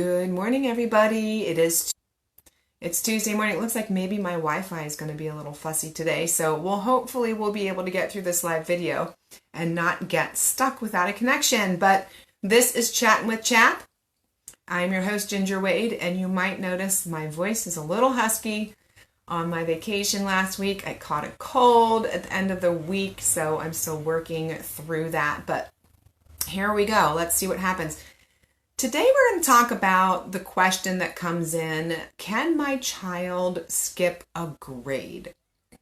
Good morning, everybody. It's Tuesday morning. It looks like maybe my Wi-Fi is going to be a little fussy today, so hopefully we'll be able to get through this live video and not get stuck without a connection. But this is Chattin with CHAP. I'm your host, Ginger Wade, and you might notice my voice is a little husky. On my vacation last week, I caught a cold at the end of the week, so I'm still working through that. But here we go. Let's see what happens. Today we're going to talk about the question that comes in, can my child skip a grade?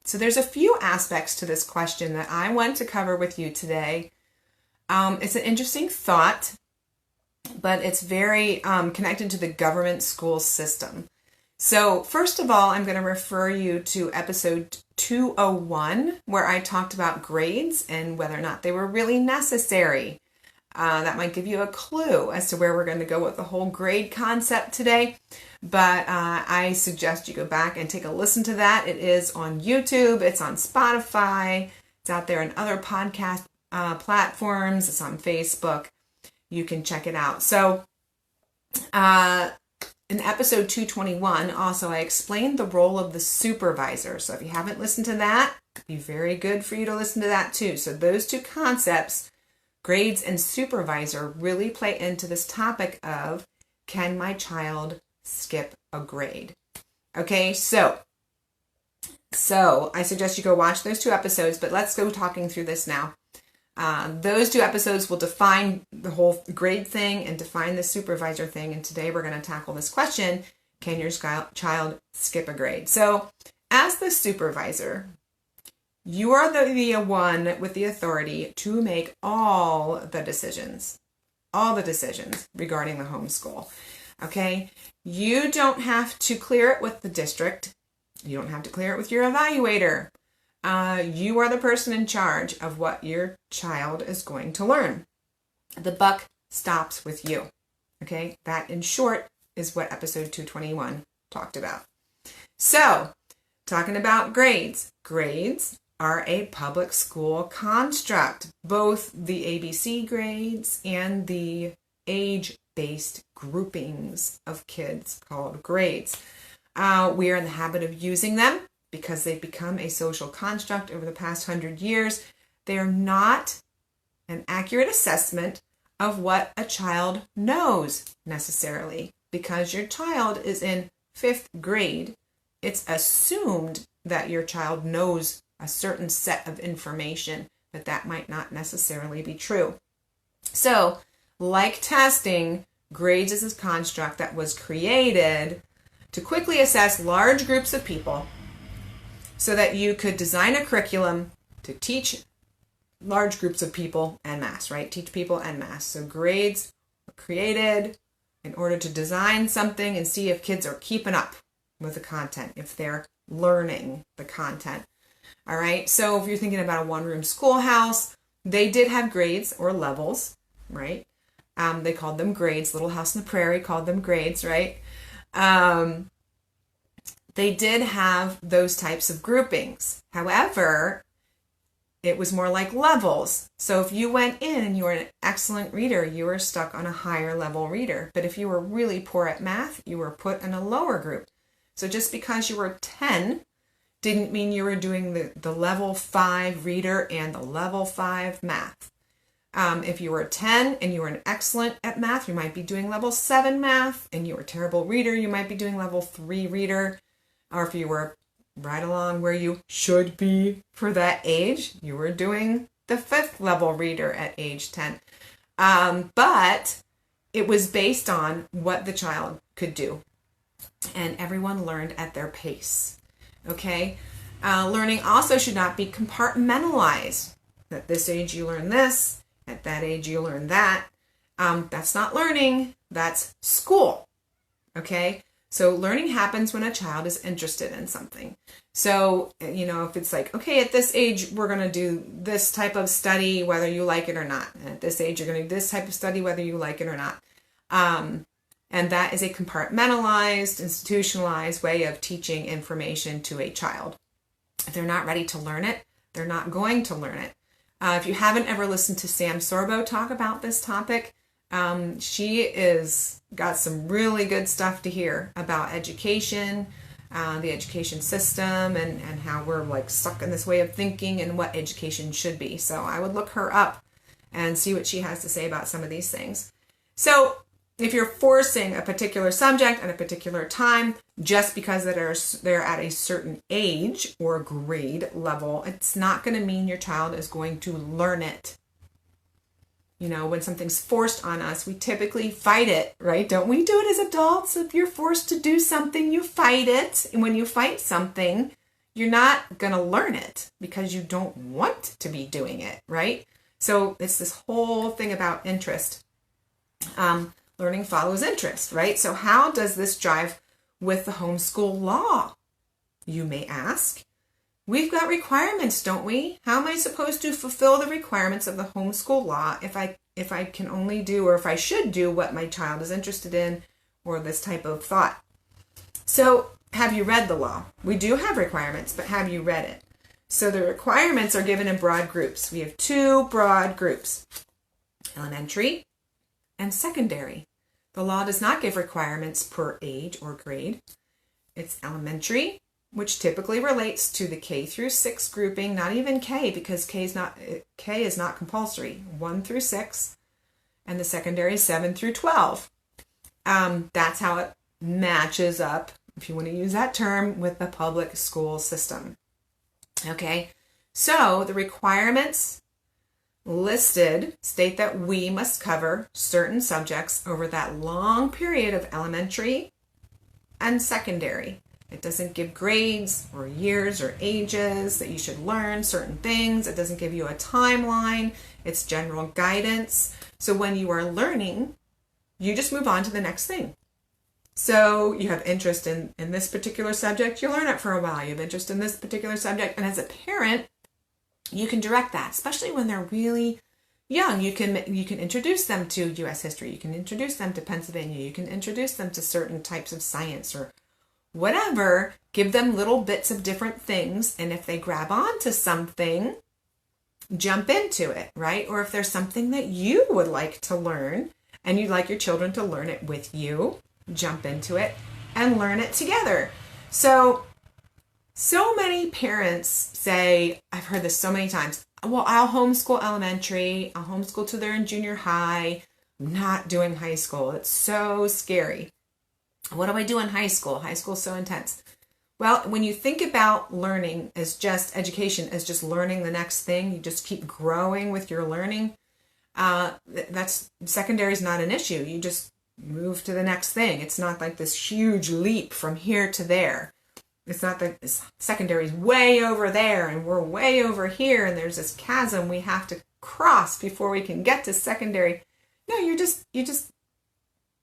So there's a few aspects to this question that I want to cover with you today. It's an interesting thought, but it's very connected to the government school system. So first of all, I'm going to refer you to episode 201, where I talked about grades and whether or not they were really necessary. That might give you a clue as to where we're going to go with the whole grade concept today. But I suggest you go back and take a listen to that. It is on YouTube. It's on Spotify. It's out there on other podcast platforms. It's on Facebook. You can check it out. So in episode 221, also, I explained the role of the supervisor. So if you haven't listened to that, it'd be very good for you to listen to that too. So those two concepts, grades and supervisor, really play into this topic of, can my child skip a grade? Okay, so I suggest you go watch those two episodes, but let's go talking through this now. Those two episodes will define the whole grade thing and define the supervisor thing, and today we're going to tackle this question, can your child skip a grade? So as the supervisor, you are the one with the authority to make all the decisions regarding the homeschool. Okay? You don't have to clear it with the district. You don't have to clear it with your evaluator. You are the person in charge of what your child is going to learn. The buck stops with you. Okay? That, in short, is what episode 221 talked about. So, talking about grades. Grades are a public school construct, both the ABC grades and the age-based groupings of kids called grades. We are in the habit of using them because they've become a social construct over the past 100 years. They are not an accurate assessment of what a child knows necessarily. Because your child is in 5th grade, it's assumed that your child knows a certain set of information, but that might not necessarily be true. So, like testing, grades is a construct that was created to quickly assess large groups of people so that you could design a curriculum to teach large groups of people en masse, right? Teach people en masse. So grades were created in order to design something and see if kids are keeping up with the content, if they're learning the content. All right, so if you're thinking about a one-room schoolhouse, they did have grades or levels, right? They called them grades. Little House on the Prairie called them grades, right? They did have those types of groupings. However, it was more like levels. So if you went in and you were an excellent reader, you were stuck on a higher level reader. But if you were really poor at math, you were put in a lower group. So just because you were 10 didn't mean you were doing the level 5 reader and the level 5 math. If you were a 10 and you were an excellent at math, you might be doing level 7 math, and you were a terrible reader, you might be doing level 3 reader. Or if you were right along where you should be for that age, you were doing the 5th level reader at age 10. But it was based on what the child could do. And everyone learned at their pace. Okay, learning also should not be compartmentalized. At this age you learn this, at that age you learn that. That's not learning, that's school. Okay, so learning happens when a child is interested in something. So, if it's like, okay, at this age we're going to do this type of study whether you like it or not. And at this age you're going to do this type of study whether you like it or not. And that is a compartmentalized, institutionalized way of teaching information to a child. If they're not ready to learn it, they're not going to learn it. If you haven't ever listened to Sam Sorbo talk about this topic, She is got some really good stuff to hear about education, the education system, and how we're like stuck in this way of thinking and what education should be. So I would look her up and see what she has to say about some of these things. So if you're forcing a particular subject at a particular time just because they're at a certain age or grade level, it's not going to mean your child is going to learn it. You know, when something's forced on us, we typically fight it, right? Don't we do it as adults? If you're forced to do something, you fight it. And when you fight something, you're not going to learn it because you don't want to be doing it, right? So it's this whole thing about interest. Learning follows interest, right? So how does this jive with the homeschool law? You may ask. We've got requirements, don't we? How am I supposed to fulfill the requirements of the homeschool law if I can only do, or if I should do, what my child is interested in, or this type of thought? So have you read the law? We do have requirements, but have you read it? So the requirements are given in broad groups. We have two broad groups, elementary and secondary. The law does not give requirements per age or grade. It's elementary, which typically relates to the K through 6 grouping, not even K, because K is not compulsory, 1 through 6, and the secondary is 7 through 12. That's how it matches up, if you want to use that term, with the public school system. Okay, so the requirements listed state that we must cover certain subjects over that long period of elementary and secondary. It doesn't give grades or years or ages that you should learn certain things. It doesn't give you a timeline. It's general guidance. So when you are learning, you just move on to the next thing. So you have interest in this particular subject, you learn it for a while. You have interest in this particular subject, and as a parent, you can direct that, especially when they're really young. You can introduce them to U.S. history. You can introduce them to Pennsylvania. You can introduce them to certain types of science or whatever. Give them little bits of different things, and if they grab onto something, jump into it, right? Or if there's something that you would like to learn and you'd like your children to learn it with you, jump into it and learn it together. So many parents say, I've heard this so many times, well, I'll homeschool elementary, I'll homeschool till they're in junior high, I'm not doing high school. It's so scary. What do I do in high school? High school is so intense. Well, when you think about learning as just education, as just learning the next thing, you just keep growing with your learning, that's secondary is not an issue. You just move to the next thing. It's not like this huge leap from here to there. It's not that secondary is way over there and we're way over here and there's this chasm we have to cross before we can get to secondary. No, you're just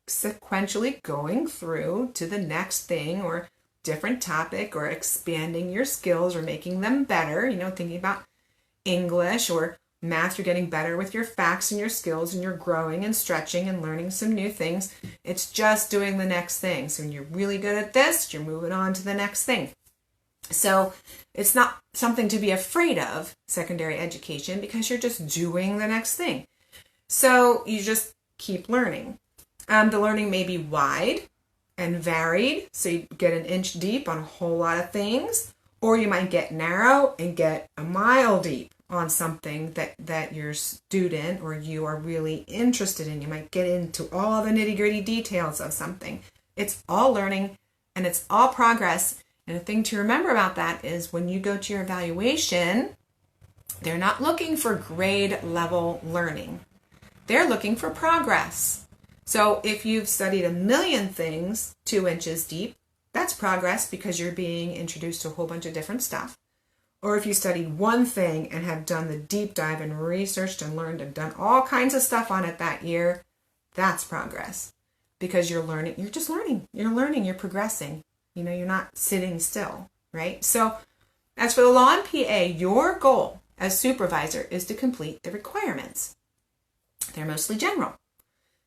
sequentially going through to the next thing or different topic or expanding your skills or making them better. You know, thinking about English or math, you're getting better with your facts and your skills and you're growing and stretching and learning some new things. It's just doing the next thing. So when you're really good at this, you're moving on to the next thing. So it's not something to be afraid of, secondary education, because you're just doing the next thing. So you just keep learning. The learning may be wide and varied, so you get an inch deep on a whole lot of things, or you might get narrow and get a mile deep on something that your student or you are really interested in. You might get into all the nitty-gritty details of something. It's all learning and it's all progress. And the thing to remember about that is when you go to your evaluation, they're not looking for grade level learning. They're looking for progress. So if you've studied a million things 2 inches deep, that's progress because you're being introduced to a whole bunch of different stuff. Or if you studied one thing and have done the deep dive and researched and learned and done all kinds of stuff on it that year, that's progress because you're learning. You're just learning. You're learning. You're progressing. You know, you're not sitting still, right? So as for the law and PA, your goal as supervisor is to complete the requirements. They're mostly general.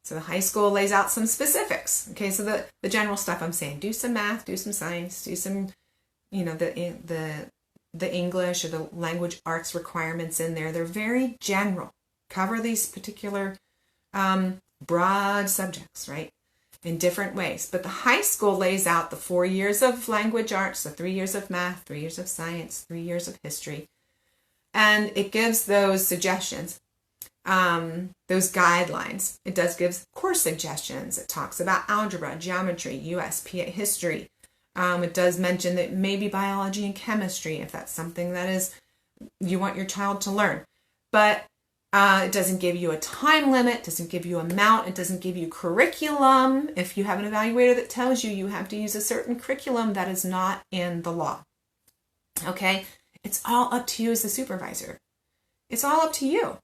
So the high school lays out some specifics. Okay, so the general stuff I'm saying, do some math, do some science, do some, you know, the English or the language arts requirements in there. They're very general. Cover these particular broad subjects, right? In different ways. But the high school lays out the 4 years of language arts, the 3 years of math, 3 years of science, 3 years of history. And it gives those suggestions, those guidelines. It does give course suggestions. It talks about algebra, geometry, US, PA history. It does mention that maybe biology and chemistry, if that's something that is you want your child to learn. But it doesn't give you a time limit, doesn't give you amount, it doesn't give you curriculum. If you have an evaluator that tells you you have to use a certain curriculum, that is not in the law. Okay? It's all up to you as the supervisor. It's all up to you.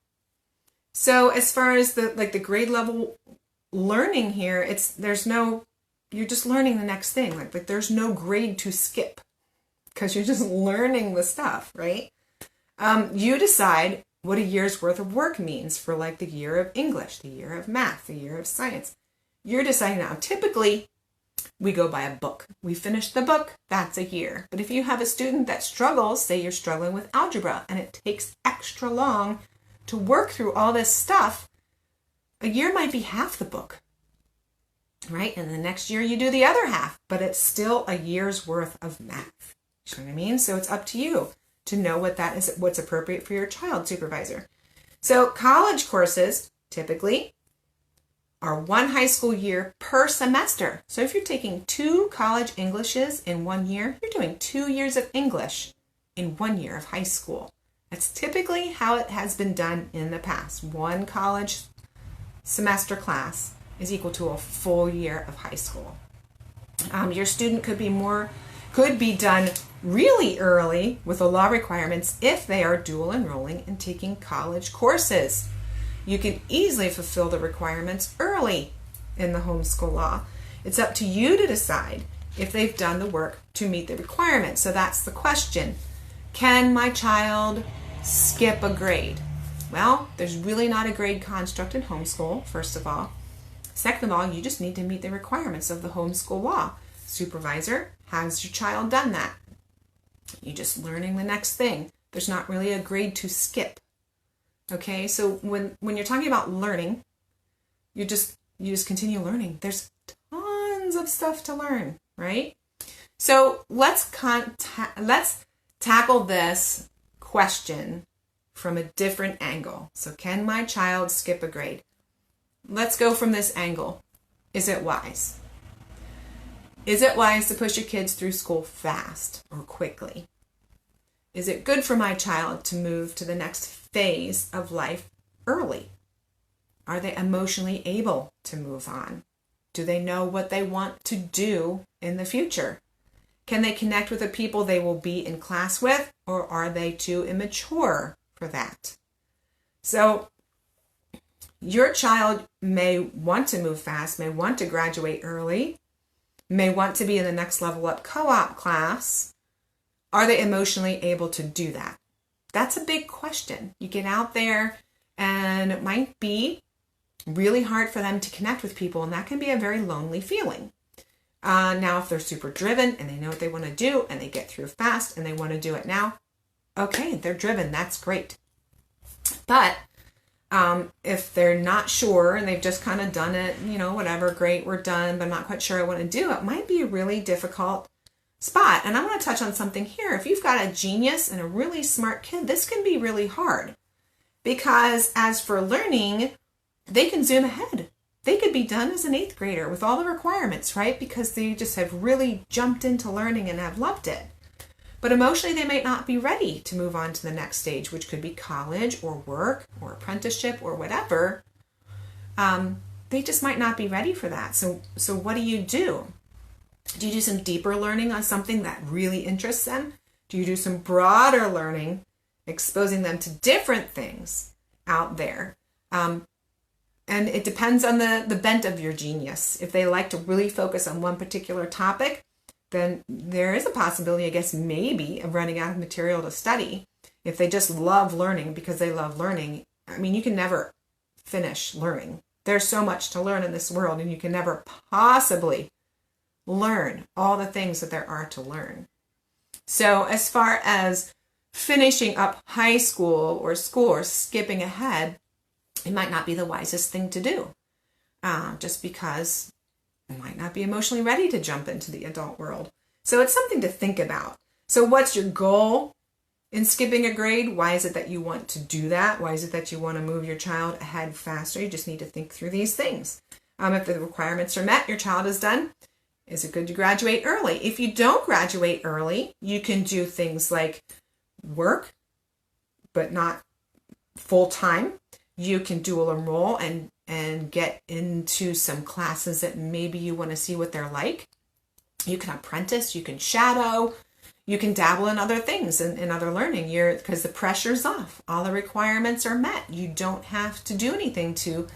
So as far as the grade level learning here, you're just learning the next thing. Like there's no grade to skip because you're just learning the stuff, right? You decide what a year's worth of work means for like the year of English, the year of math, the year of science. You're deciding now. Typically, we go by a book. We finish the book, that's a year. But if you have a student that struggles, say you're struggling with algebra, and it takes extra long to work through all this stuff, a year might be half the book, right? And the next year you do the other half, but it's still a year's worth of math. You know what I mean? So it's up to you to know what that is, what's appropriate for your child, supervisor. So college courses typically are 1 high school year per semester. So if you're taking 2 college Englishes in 1 year, you're doing 2 years of English in 1 year of high school. That's typically how it has been done in the past. 1 college semester class is equal to a full year of high school. Your student could be done really early with the law requirements if they are dual enrolling and taking college courses. You can easily fulfill the requirements early in the homeschool law. It's up to you to decide if they've done the work to meet the requirements. So that's the question. Can my child skip a grade? Well, there's really not a grade construct in homeschool, first of all. Second of all, you just need to meet the requirements of the homeschool law. Supervisor, has your child done that? You're just learning the next thing. There's not really a grade to skip. Okay, so when you're talking about learning, you just continue learning. There's tons of stuff to learn, right? So let's tackle this question from a different angle. So can my child skip a grade? Let's go from this angle. Is it wise? Is it wise to push your kids through school fast or quickly? Is it good for my child to move to the next phase of life early? Are they emotionally able to move on? Do they know what they want to do in the future? Can they connect with the people they will be in class with, or are they too immature for that? So your child may want to move fast, may want to graduate early, may want to be in the next level up co-op class. Are they emotionally able to do that? That's a big question. You get out there and it might be really hard for them to connect with people, and that can be a very lonely feeling. Now, if they're super driven and they know what they want to do and they get through fast and they want to do it now, okay, they're driven. That's great. But if they're not sure and they've just kind of done it, whatever, great, we're done, but I'm not quite sure I want to do it, might be a really difficult spot. And I want to touch on something here. If you've got a genius and a really smart kid, this can be really hard, because as for learning, they can zoom ahead. They could be done as an 8th grader with all the requirements, right? Because they just have really jumped into learning and have loved it. But emotionally, they might not be ready to move on to the next stage, which could be college or work or apprenticeship or whatever. They just might not be ready for that. So what do? Do you do some deeper learning on something that really interests them? Do you do some broader learning, exposing them to different things out there? And it depends on the bent of your genius. If they like to really focus on one particular topic, then there is a possibility, I guess, maybe of running out of material to study. If they just love learning because they love learning, you can never finish learning. There's so much to learn in this world, and you can never possibly learn all the things that there are to learn. So as far as finishing up high school or skipping ahead, it might not be the wisest thing to do. just because they might not be emotionally ready to jump into the adult world. So it's something to think about. So what's your goal in skipping a grade? Why is it that you want to do that? Why is it that you want to move your child ahead faster? You just need to think through these things. If the requirements are met, your child is done. Is it good to graduate early? If you don't graduate early, you can do things like work, but not full time. You can dual enroll and get into some classes that maybe you want to see what they're like. You can apprentice, you can shadow, you can dabble in other things, in other learning, because the pressure's off. All the requirements are met. You don't have to do anything to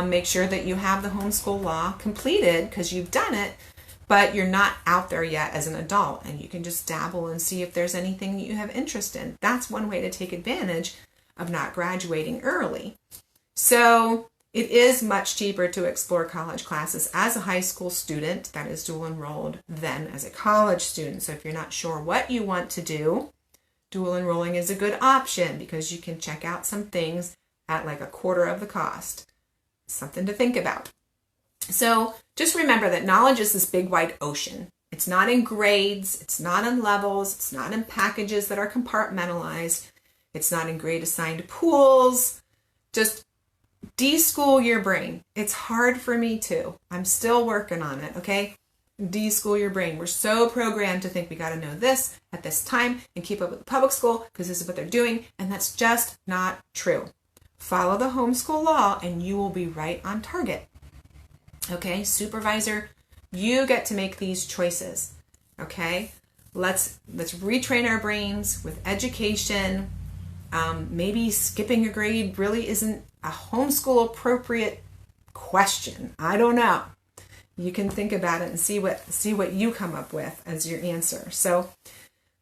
make sure that you have the homeschool law completed because you've done it, but you're not out there yet as an adult, and you can just dabble and see if there's anything that you have interest in. That's one way to take advantage of not graduating early. So it is much cheaper to explore college classes as a high school student that is dual enrolled than as a college student. So if you're not sure what you want to do, dual enrolling is a good option because you can check out some things at like a quarter of the cost. Something to think about. So just remember that knowledge is this big wide ocean. It's not in grades, it's not in levels, it's not in packages that are compartmentalized, it's not in grade assigned pools. Just de-school your brain. It's hard for me too. I'm still working on it, okay? De-school your brain. We're so programmed to think we got to know this at this time and keep up with the public school because this is what they're doing, and that's just not true. Follow the homeschool law and you will be right on target. Okay, supervisor, you get to make these choices. Okay, let's retrain our brains with education. Maybe skipping a grade really isn't a homeschool appropriate question. I don't know. You can think about it and see what you come up with as your answer. So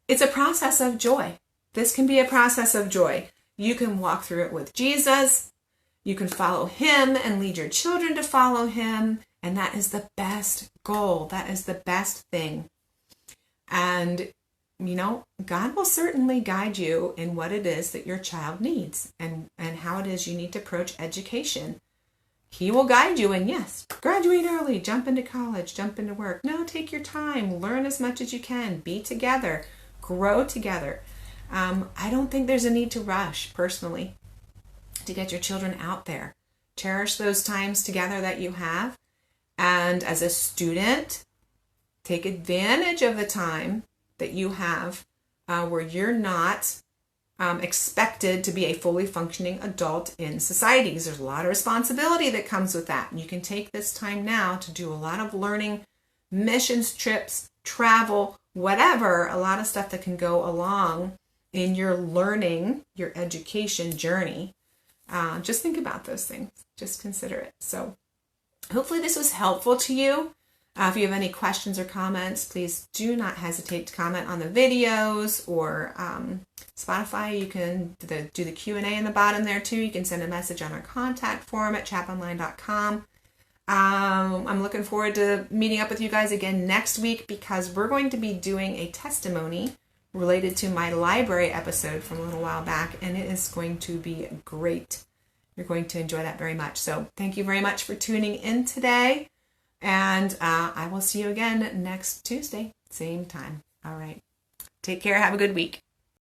it's a process of joy. This can be a process of joy. You can walk through it with Jesus. You can follow him and lead your children to follow him. And that is the best goal. That is the best thing. And, God will certainly guide you in what it is that your child needs and how it is you need to approach education. He will guide you. And yes, graduate early, jump into college, jump into work. No, take your time. Learn as much as you can. Be together. Grow together. I don't think there's a need to rush, personally, to get your children out there. Cherish those times together that you have. And as a student, take advantage of the time that you have where you're not expected to be a fully functioning adult in society. Because there's a lot of responsibility that comes with that. And you can take this time now to do a lot of learning, missions, trips, travel, whatever, a lot of stuff that can go along in your learning, your education journey. Just think about those things. Just consider it. So hopefully this was helpful to you. If you have any questions or comments, please do not hesitate to comment on the videos or Spotify. You can do the Q&A in the bottom there too. You can send a message on our contact form at chaponline.com. I'm looking forward to meeting up with you guys again next week because we're going to be doing a testimony related to my library episode from a little while back, and it is going to be great. You're going to enjoy that very much. So thank you very much for tuning in today, and I will see you again next Tuesday, same time. All right. Take care. Have a good week.